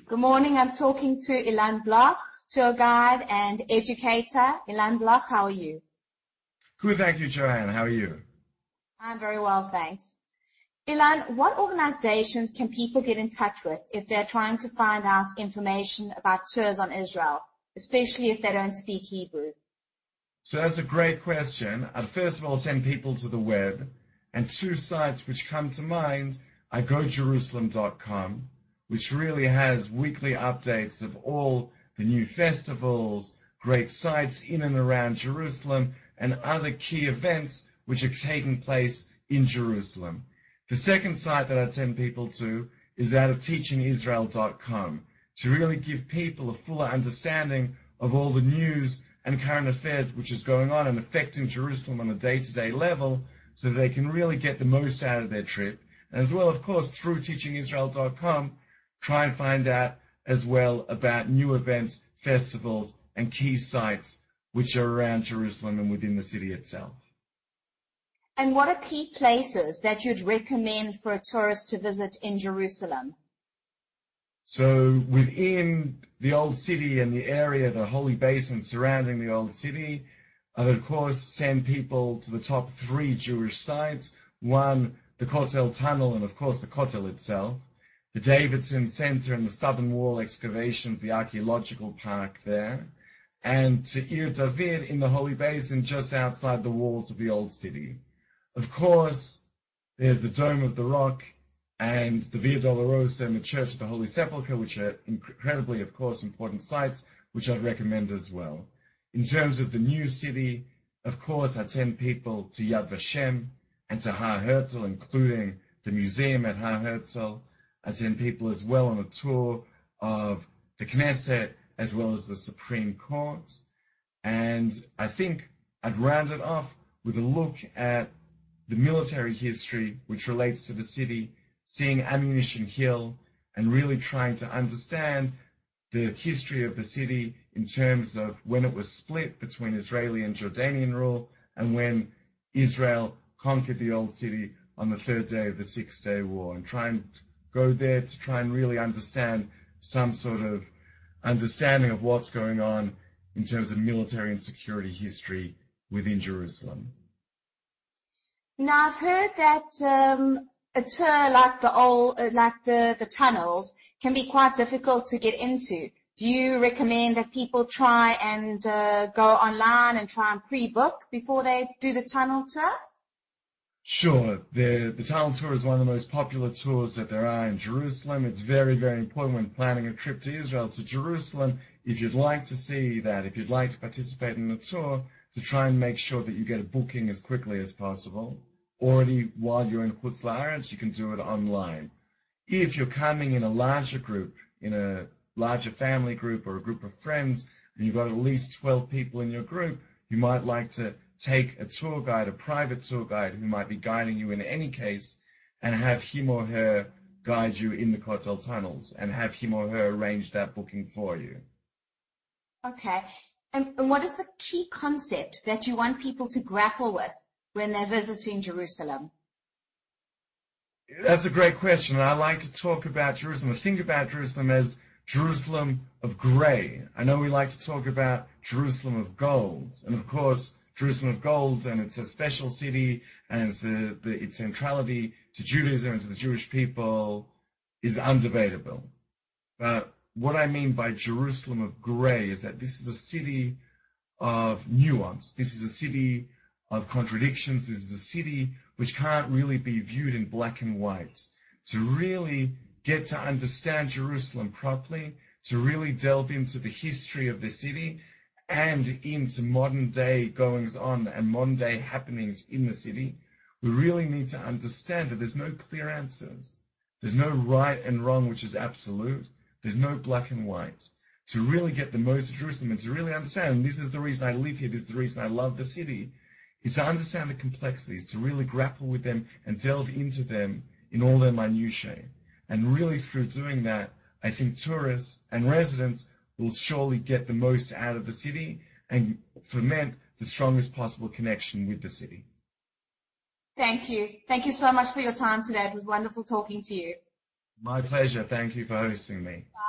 Good morning. I'm talking to Ilan Bloch, tour guide and educator. Ilan Bloch, how are you? Good, thank you, Joanne. How are you? I'm very well, thanks. Ilan, what organizations can people get in touch with if they're trying to find out information about tours on Israel, especially if they don't speak Hebrew? So that's a great question. I'd first of all send people to the web, and two sites which come to mind are gojerusalem.com, which really has weekly updates of all the new festivals, great sites in and around Jerusalem, and other key events which are taking place in Jerusalem. The second site that I'd send people to is that of teachingisrael.com to really give people a fuller understanding of all the news and current affairs which is going on and affecting Jerusalem on a day-to-day level so that they can really get the most out of their trip. And as well, of course, through teachingisrael.com, try and find out as well about new events, festivals, and key sites which are around Jerusalem and within the city itself. And what are key places that you'd recommend for a tourist to visit in Jerusalem? So within the old city and the area, the holy basin surrounding the old city, I would of course send people to the top three Jewish sites. One, the Kotel Tunnel, and of course the Kotel itself. The Davidson Center and the Southern Wall excavations, the archaeological park there. And to Ir David in the holy basin just outside the walls of the old city. Of course, there's the Dome of the Rock and the Via Dolorosa and the Church of the Holy Sepulchre, which are incredibly, of course, important sites, which I'd recommend as well. In terms of the new city, of course, I'd send people to Yad Vashem and to Har Herzl, including the museum at Har Herzl. I'd send people as well on a tour of the Knesset as well as the Supreme Court. And I think I'd round it off with a look at the military history which relates to the city, seeing Ammunition Hill, and really trying to understand the history of the city in terms of when it was split between Israeli and Jordanian rule, and when Israel conquered the old city on the third day of the Six-Day War, and try and go there to try and really understand some sort of understanding of what's going on in terms of military and security history within Jerusalem. Now, I've heard that a tour like the tunnels can be quite difficult to get into. Do you recommend that people try and go online and try and pre-book before they do the tunnel tour? Sure. The tunnel tour is one of the most popular tours that there are in Jerusalem. It's very, very important when planning a trip to Israel, to Jerusalem. If you'd like to see that, if you'd like to participate in the tour, to try and make sure that you get a booking as quickly as possible. Already while you're in Chutz La'aretz, you can do it online. If you're coming in a larger group, in a larger family group or a group of friends, and you've got at least 12 people in your group, you might like to take a tour guide, a private tour guide who might be guiding you in any case, and have him or her guide you in the Kotel tunnels, and have him or her arrange that booking for you. Okay. And what is the key concept that you want people to grapple with when they're visiting Jerusalem? That's a great question. And I like to talk about Jerusalem, think about Jerusalem as Jerusalem of grey. I know we like to talk about Jerusalem of gold. And of course, Jerusalem of gold, and it's a special city, and its centrality to Judaism and to the Jewish people is undebatable. But what I mean by Jerusalem of grey is that this is a city of nuance. This is a city of contradictions. This is a city which can't really be viewed in black and white. To really get to understand Jerusalem properly, to really delve into the history of the city and into modern day goings on and modern day happenings in the city, we really need to understand that there's no clear answers. There's no right and wrong which is absolute. There's no black and white. To really get the most of Jerusalem and to really understand, and this is the reason I live here, this is the reason I love the city, is to understand the complexities, to really grapple with them and delve into them in all their minutiae. And really through doing that, I think tourists and residents will surely get the most out of the city and foment the strongest possible connection with the city. Thank you. Thank you so much for your time today. It was wonderful talking to you. My pleasure. Thank you for hosting me. Bye.